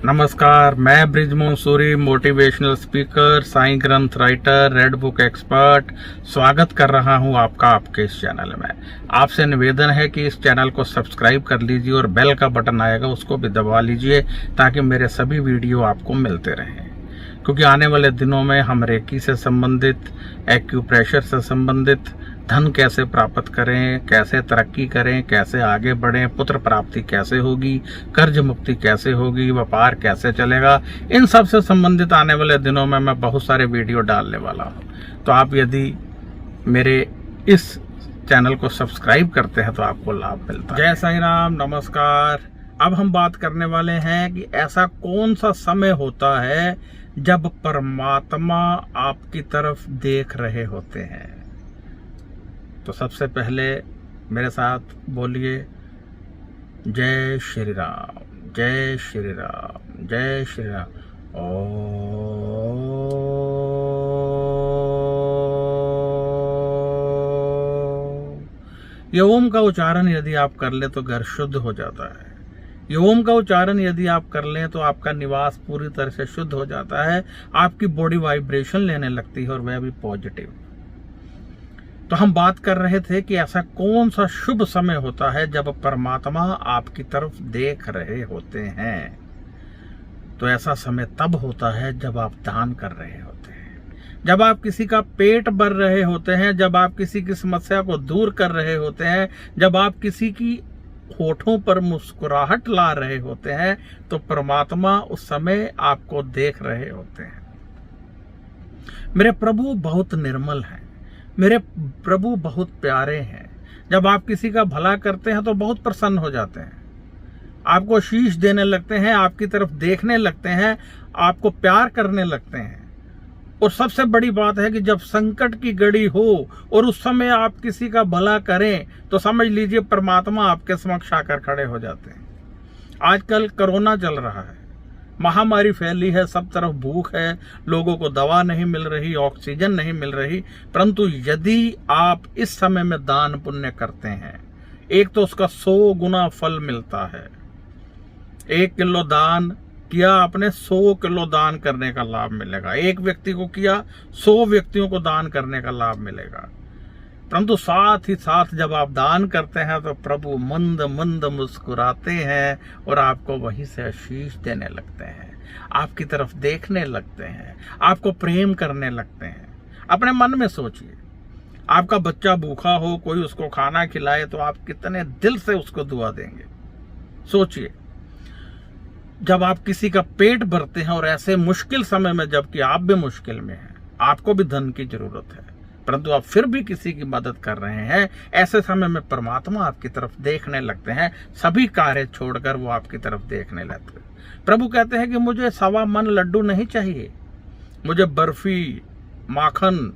नमस्कार, मैं Brijmohan Suri, motivational speaker, Sai ग्रंथ राइटर, रेड बुक एक्सपर्ट स्वागत कर रहा हूं आपका आपके इस चैनल में। आपसे निवेदन है कि इस चैनल को सब्सक्राइब कर लीजिए और बेल का बटन आएगा उसको भी दबा लीजिए ताकि मेरे सभी वीडियो आपको मिलते रहें। क्योंकि आने वाले दिनों में हम रेकी से संबंधित, एक्यूप्रेशर से संबंधित, धन कैसे प्राप्त करें, कैसे तरक्की करें, कैसे आगे बढ़ें, पुत्र प्राप्ति कैसे होगी, कर्ज मुक्ति कैसे होगी, व्यापार कैसे चलेगा, इन सब से संबंधित आने वाले दिनों में मैं बहुत सारे वीडियो डालने वाला हूं। तो आप यदि मेरे इस चैनल को सब्सक्राइब करते हैं तो आपको लाभ मिलता है। जय साईं राम, नमस्कार। अब हम बात करने वाले हैं कि ऐसा कौन सा समय होता है जब परमात्मा आपकी तरफ देख रहे होते हैं। तो सबसे पहले मेरे साथ बोलिए जय श्री राम, जय श्री राम, जय श्री राम। ओम। ये ओम का उच्चारण यदि आप कर ले तो घर शुद्ध हो जाता है। ये ओम का उच्चारण यदि आप कर लें तो आपका निवास पूरी तरह से शुद्ध हो जाता है। आपकी बॉडी वाइब्रेशन लेने लगती है और वह भी पॉजिटिव। तो हम बात कर रहे थे कि ऐसा कौन सा शुभ समय होता है जब परमात्मा आपकी तरफ देख रहे होते हैं। तो ऐसा समय तब होता है जब आप दान कर रहे होते हैं, जब आप किसी का पेट भर रहे होते हैं, जब आप किसी की समस्या को दूर कर रहे होते हैं, जब आप किसी की होठों पर मुस्कुराहट ला रहे होते हैं, तो परमात्मा उस समय आपको देख रहे होते हैं। मेरे प्रभु बहुत निर्मल हैं, मेरे प्रभु बहुत प्यारे हैं। जब आप किसी का भला करते हैं तो बहुत प्रसन्न हो जाते हैं, आपको शीश देने लगते हैं, आपकी तरफ देखने लगते हैं, आपको प्यार करने लगते हैं। और सबसे बड़ी बात है कि जब संकट की घड़ी हो और उस समय आप किसी का भला करें तो समझ लीजिए परमात्मा आपके समक्ष आकर खड़े हो जाते हैं। आजकल कोरोना चल रहा है, महामारी फैली है, सब तरफ भूख है, लोगों को दवा नहीं मिल रही, ऑक्सीजन नहीं मिल रही। परंतु यदि आप इस समय में दान पुण्य करते हैं, एक तो उसका 100 गुना फल मिलता है। 1 किलो दान किया आपने, 100 किलो दान करने का लाभ मिलेगा। एक व्यक्ति को किया, 100 व्यक्तियों को दान करने का लाभ मिलेगा। परंतु साथ ही साथ जब आप दान करते हैं तो प्रभु मंद मंद मुस्कुराते हैं और आपको वहीं से आशीष देने लगते हैं, आपकी तरफ देखने लगते हैं, आपको प्रेम करने लगते हैं। अपने मन में सोचिए, आपका बच्चा भूखा हो, कोई उसको खाना खिलाए तो आप कितने दिल से उसको दुआ देंगे। सोचिए, जब आप किसी का पेट भरते हैं और ऐसे मुश्किल समय में, जबकि आप भी मुश्किल में हैं, आपको भी धन की जरूरत है, परंतु आप फिर भी किसी की मदद कर रहे हैं, ऐसे समय में परमात्मा आपकी तरफ देखने लगते हैं। सभी कार्य छोड़कर वो आपकी तरफ देखने लगते हैं। प्रभु कहते हैं कि मुझे 1.25 मन लड्डू नहीं चाहिए, मुझे बर्फी, माखन,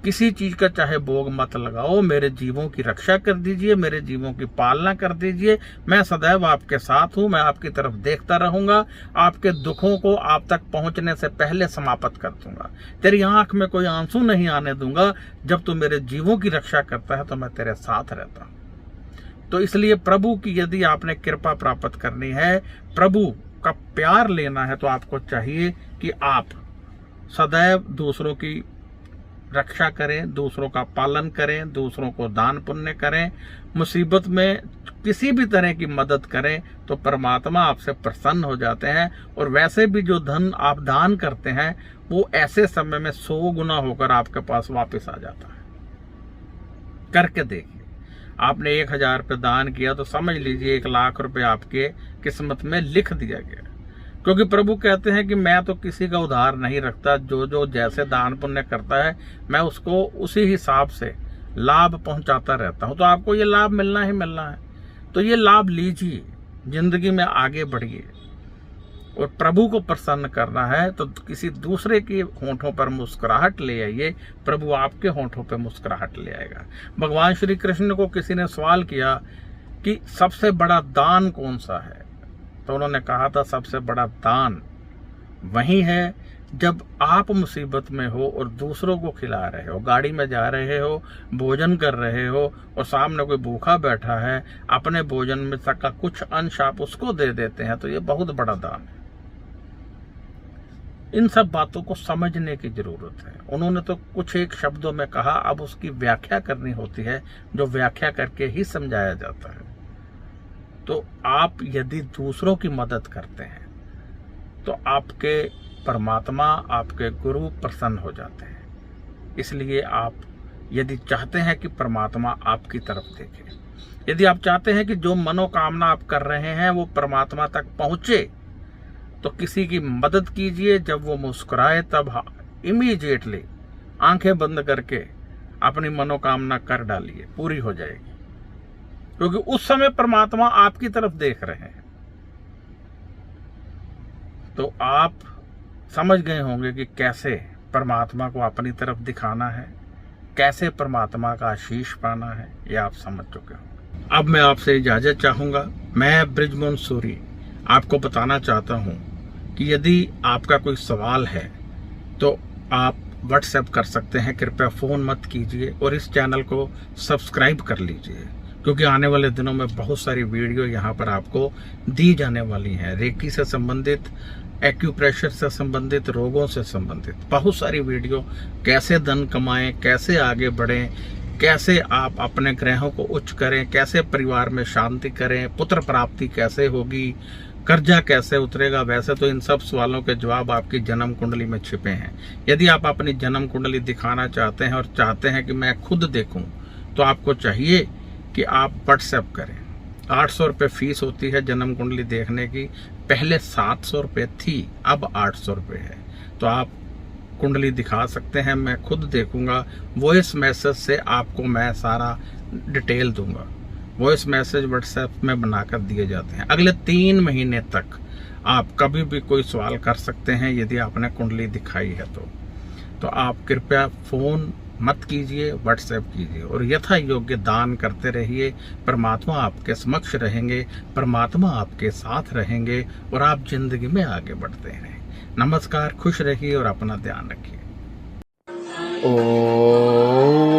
किसी चीज का चाहे भोग मत लगाओ, मेरे जीवों की रक्षा कर दीजिए, मेरे जीवों की पालना कर दीजिए। मैं सदैव आपके साथ हूं, मैं आपकी तरफ देखता रहूंगा, आपके दुखों को आप तक पहुंचने से पहले समाप्त कर दूंगा। तेरी आंख में कोई आंसू नहीं आने दूंगा। जब तू मेरे जीवों की रक्षा करता है तो मैं तेरे साथ रहता हूं। तो इसलिए प्रभु की यदि आपने कृपा प्राप्त करनी है, प्रभु का प्यार लेना है, तो आपको चाहिए कि आप सदैव दूसरों की रक्षा करें, दूसरों का पालन करें, दूसरों को दान पुण्य करें, मुसीबत में किसी भी तरह की मदद करें, तो परमात्मा आपसे प्रसन्न हो जाते हैं। और वैसे भी जो धन आप दान करते हैं वो ऐसे समय में 100 गुना होकर आपके पास वापस आ जाता है। करके देखिए, आपने 1000 रुपये दान किया तो समझ लीजिए 1 लाख रुपए आपके किस्मत में लिख दिया गया। क्योंकि प्रभु कहते हैं कि मैं तो किसी का उधार नहीं रखता, जो जो जैसे दान पुण्य करता है मैं उसको उसी हिसाब से लाभ पहुंचाता रहता हूं, तो आपको ये लाभ मिलना ही मिलना है। तो ये लाभ लीजिए, जिंदगी में आगे बढ़िए। और प्रभु को प्रसन्न करना है तो किसी दूसरे के होंठों पर मुस्कुराहट ले आइए, प्रभु आपके होंठों पर मुस्कुराहट ले आएगा। भगवान श्री कृष्ण को किसी ने सवाल किया कि सबसे बड़ा दान कौन सा है, तो उन्होंने कहा था सबसे बड़ा दान वही है जब आप मुसीबत में हो और दूसरों को खिला रहे हो, गाड़ी में जा रहे हो, भोजन कर रहे हो और सामने कोई भूखा बैठा है, अपने भोजन में तक का कुछ अंश आप उसको दे देते हैं, तो ये बहुत बड़ा दान है। इन सब बातों को समझने की जरूरत है। उन्होंने तो कुछ एक शब्दों में कहा, अब उसकी व्याख्या करनी होती है, जो व्याख्या करके ही समझाया जाता है। तो आप यदि दूसरों की मदद करते हैं तो आपके परमात्मा, आपके गुरु प्रसन्न हो जाते हैं। इसलिए आप यदि चाहते हैं कि परमात्मा आपकी तरफ देखे, यदि आप चाहते हैं कि जो मनोकामना आप कर रहे हैं वो परमात्मा तक पहुंचे, तो किसी की मदद कीजिए। जब वो मुस्कुराए तब इमीडिएटली आंखें बंद करके अपनी मनोकामना कर डालिए, पूरी हो जाएगी, क्योंकि उस समय परमात्मा आपकी तरफ देख रहे हैं। तो आप समझ गए होंगे कि कैसे परमात्मा को अपनी तरफ दिखाना है, कैसे परमात्मा का आशीष पाना है, ये आप समझ चुके होंगे। अब मैं आपसे इजाजत चाहूंगा। मैं बृजमोहन सूरी आपको बताना चाहता हूं कि यदि आपका कोई सवाल है तो आप व्हाट्सएप कर सकते हैं। कृपया फोन मत कीजिए और इस चैनल को सब्सक्राइब कर लीजिए, क्योंकि आने वाले दिनों में बहुत सारी वीडियो यहाँ पर आपको दी जाने वाली हैं। रेकी से संबंधित, एक्यूप्रेशर से संबंधित, रोगों से संबंधित बहुत सारी वीडियो, कैसे धन कमाएं, कैसे आगे बढ़ें, कैसे आप अपने ग्रहों को उच्च करें, कैसे परिवार में शांति करें, पुत्र प्राप्ति कैसे होगी, कर्जा कैसे उतरेगा। वैसे तो इन सब सवालों के जवाब आपकी जन्म कुंडली में छिपे हैं। यदि आप अपनी जन्म कुंडली दिखाना चाहते हैं और चाहते हैं कि मैं खुद देखूं, तो आपको चाहिए कि आप व्हाट्सएप करें। 800 रुपये फीस होती है जन्म कुंडली देखने की। पहले 700 रुपये थी, अब 800 रुपये है। तो आप कुंडली दिखा सकते हैं, मैं खुद देखूंगा। वॉइस मैसेज से आपको मैं सारा डिटेल दूंगा। वॉइस मैसेज व्हाट्सएप में बनाकर दिए जाते हैं। अगले 3 महीने तक आप कभी भी कोई सवाल कर सकते हैं यदि आपने कुंडली दिखाई है तो आप कृपया फोन मत कीजिए, व्हाट्सएप कीजिए और यथा योग्य दान करते रहिए। परमात्मा आपके समक्ष रहेंगे, परमात्मा आपके साथ रहेंगे और आप जिंदगी में आगे बढ़ते रहें। नमस्कार, खुश रहिए और अपना ध्यान रखिए। ओम